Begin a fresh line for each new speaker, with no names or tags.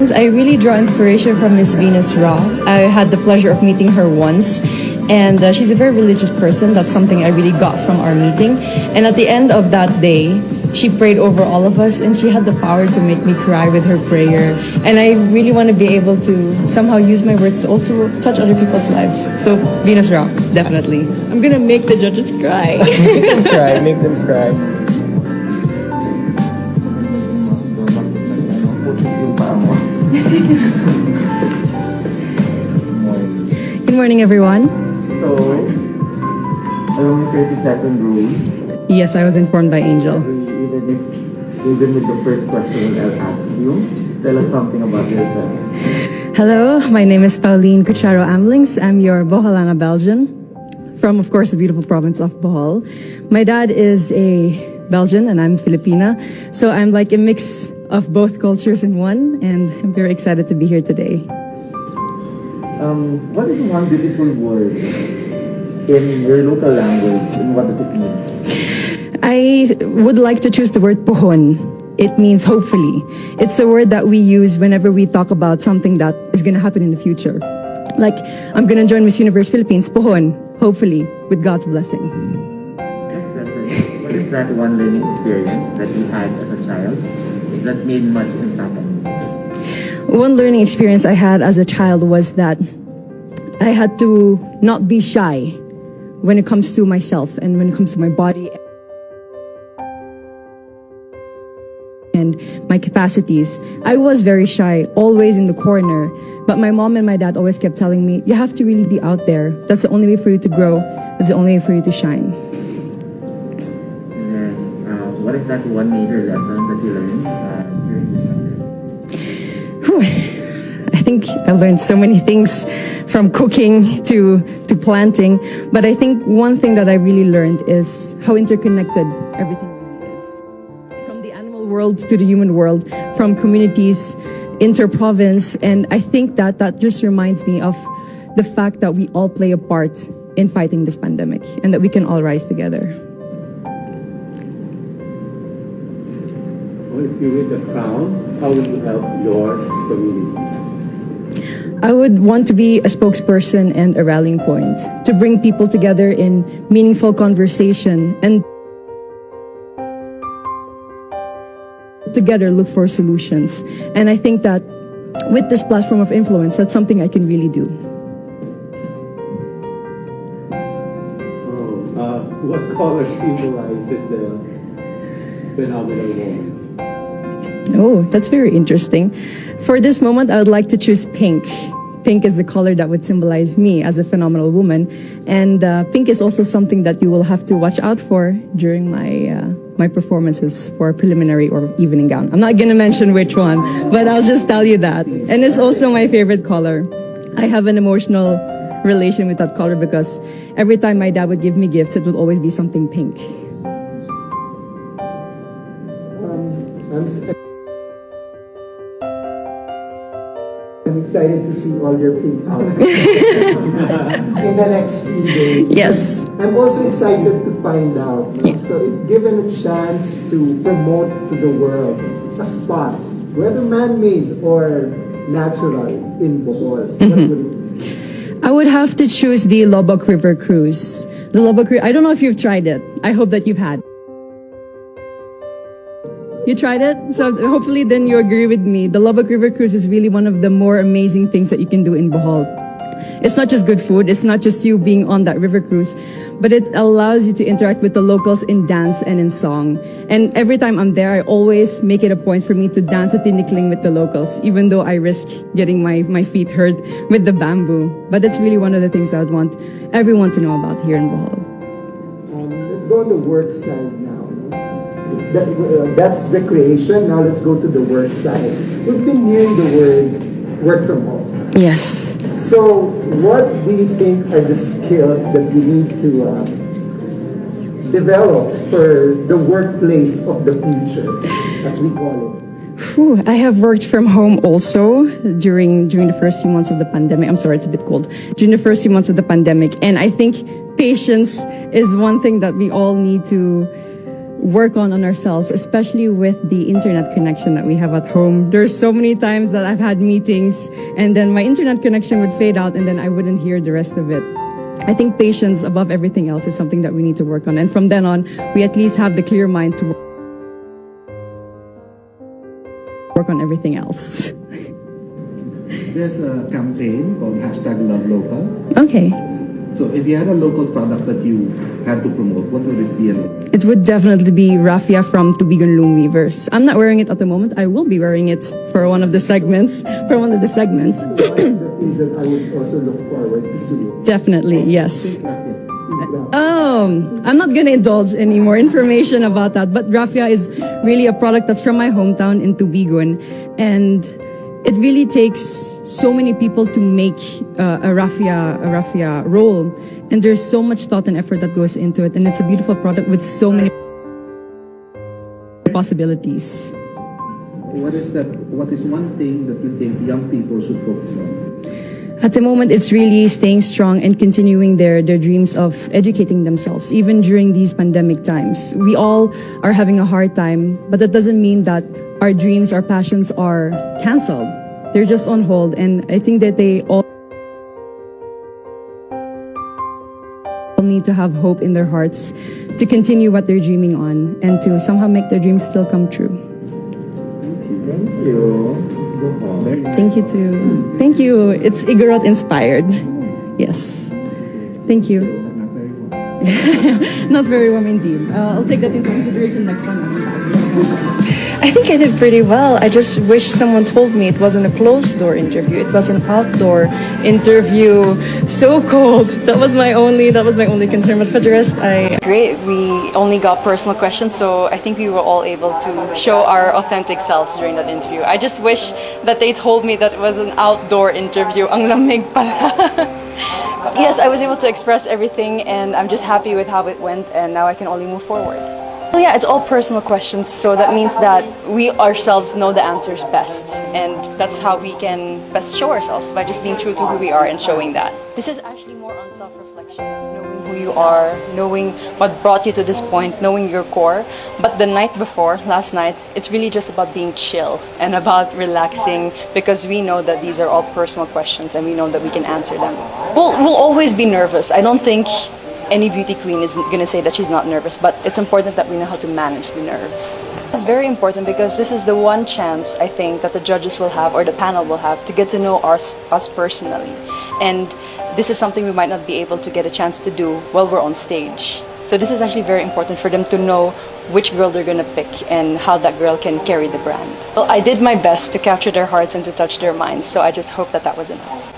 I really draw inspiration from Miss Venus Ra. I had the pleasure of meeting her once, and she's a very religious person. That's something I really got from our meeting. And at the end of that day, she prayed over all of us, and she had the power to make me cry with her prayer. And I really want to be able to somehow use my words to also touch other people's lives. So Venus Ra, definitely. I'm gonna make the judges cry.
Make them cry. Make them cry.
Good morning, everyone.
So, alam mo 30-second rule.
Yes, I was informed by Angel.
Even with the first question that I'll ask you, tell us something about yourself.
Hello, my name is Pauline Amelinckx. I'm your Boholana Belgian from, of course, the beautiful province of Bohol. My dad is a Belgian and I'm Filipina, so I'm like a mix of both cultures in one, and I'm very excited to be here today.
What is one beautiful word in your local language, and what does it mean?
I would like to choose the word pohon. It means hopefully. It's a word that we use whenever we talk about something that is going to happen in the future. Like, I'm going to join Miss Universe Philippines, pohon, hopefully, with God's blessing.
Next question. What is that one learning experience that you had as a child that made much impact on you?
One learning experience I had as a child was that I had to not be shy when it comes to myself and when it comes to my body and my capacities. I was very shy, always in the corner, but my mom and my dad always kept telling me, you have to really be out there. That's the only way for you to grow. That's the only way for you to shine.
And then, what is that one major lesson that you learned during this time?
I think I learned so many things, from cooking to planting, but I think one thing that I really learned is how interconnected everything really is. From the animal world to the human world, from communities, inter-province, and I think that just reminds me of the fact that we all play a part in fighting this pandemic and that we can all rise together.
Well, if you win the crown, how will you help your community?
I would want to be a spokesperson and a rallying point to bring people together in meaningful conversation and together look for solutions. And I think that with this platform of influence, that's something I can really do.
What color symbolizes the phenomenal woman?
Oh, that's very interesting. For this moment, I would like to choose pink. Pink is the color that would symbolize me as a phenomenal woman. And pink is also something that you will have to watch out for during my performances for preliminary or evening gown. I'm not going to mention which one, but I'll just tell you that. And it's also my favorite color. I have an emotional relation with that color because every time my dad would give me gifts, it would always be something pink.
I'm excited to see all your pink outfits in the next few days.
Yes.
I'm also excited to find out. So if given a chance to promote to the world a spot, whether man-made or natural, in Bohol, what would it be?
I would have to choose the Lobok River Cruise. The Lobok River, I don't know if you've tried it. I hope that you've had. You tried it? So hopefully then you agree with me. The Lobok River Cruise is really one of the more amazing things that you can do in Bohol. It's not just good food. It's not just you being on that river cruise, but it allows you to interact with the locals in dance and in song. And every time I'm there, I always make it a point for me to dance at tinikling with the locals, even though I risk getting my feet hurt with the bamboo. But it's really one of the things I would want everyone to know about here in Bohol.
Let's go on the work side now. That's recreation. Now let's go to the work side. We've been hearing the word work from home.
Yes.
So what do you think are the skills that we need to develop for the workplace of the future, as we call it?
I have worked from home also during the first few months of the pandemic. I'm sorry, it's a bit cold. During the first few months of the pandemic. And I think patience is one thing that we all need to work on ourselves, especially with the internet connection that we have at home. There's so many times that I've had meetings and then my internet connection would fade out and then I wouldn't hear the rest of it. I think patience above everything else is something that we need to work on. And from then on, we at least have the clear mind to work on everything else.
There's a campaign called #LoveLocal.
Okay.
So if you had a local product that you had to promote, what would it be?
It would definitely be raffia from Tubigan Lumiverse. I'm not wearing it at the moment. I will be wearing it for one of the segments.
One of the things that I would also look forward to see.
Definitely, yes. I'm not gonna indulge any more information about that, but raffia is really a product that's from my hometown in Tubigon, and it really takes so many people to make a raffia roll, and there's so much thought and effort that goes into it, and it's a beautiful product with so many possibilities.
What is that? What is one thing that you think young people should focus on?
At the moment, it's really staying strong and continuing their dreams of educating themselves, even during these pandemic times. We all are having a hard time, but that doesn't mean that our dreams, our passions are canceled. They're just on hold, and I think that they all need to have hope in their hearts to continue what they're dreaming on and to somehow make their dreams still come true.
Thank you.
Thank you too. Thank you. It's Igorot inspired. Yes. Thank you. Not very warm indeed. I'll take that into consideration next time.
I think I did pretty well. I just wish someone told me it wasn't a closed-door interview. It was an outdoor interview. So cold. That was my only concern. But for the rest, great. We only got personal questions, so I think we were all able to show our authentic selves during that interview. I just wish that they told me that it was an outdoor interview. Ang lamig pala. Yes, I was able to express everything, and I'm just happy with how it went, and now I can only move forward. Well, yeah, it's all personal questions, so that means that we ourselves know the answers best, and that's how we can best show ourselves, by just being true to who we are and showing that. This is actually more on self-reflection, knowing who you are, knowing what brought you to this point, knowing your core. But the night before, last night, it's really just about being chill and about relaxing, because we know that these are all personal questions and we know that we can answer them. We'll always be nervous. I don't think any beauty queen is going to say that she's not nervous, but it's important that we know how to manage the nerves. It's very important because this is the one chance, I think, that the judges will have, or the panel will have, to get to know us personally. And this is something we might not be able to get a chance to do while we're on stage. So this is actually very important for them to know which girl they're going to pick and how that girl can carry the brand. Well, I did my best to capture their hearts and to touch their minds, so I just hope that that was enough.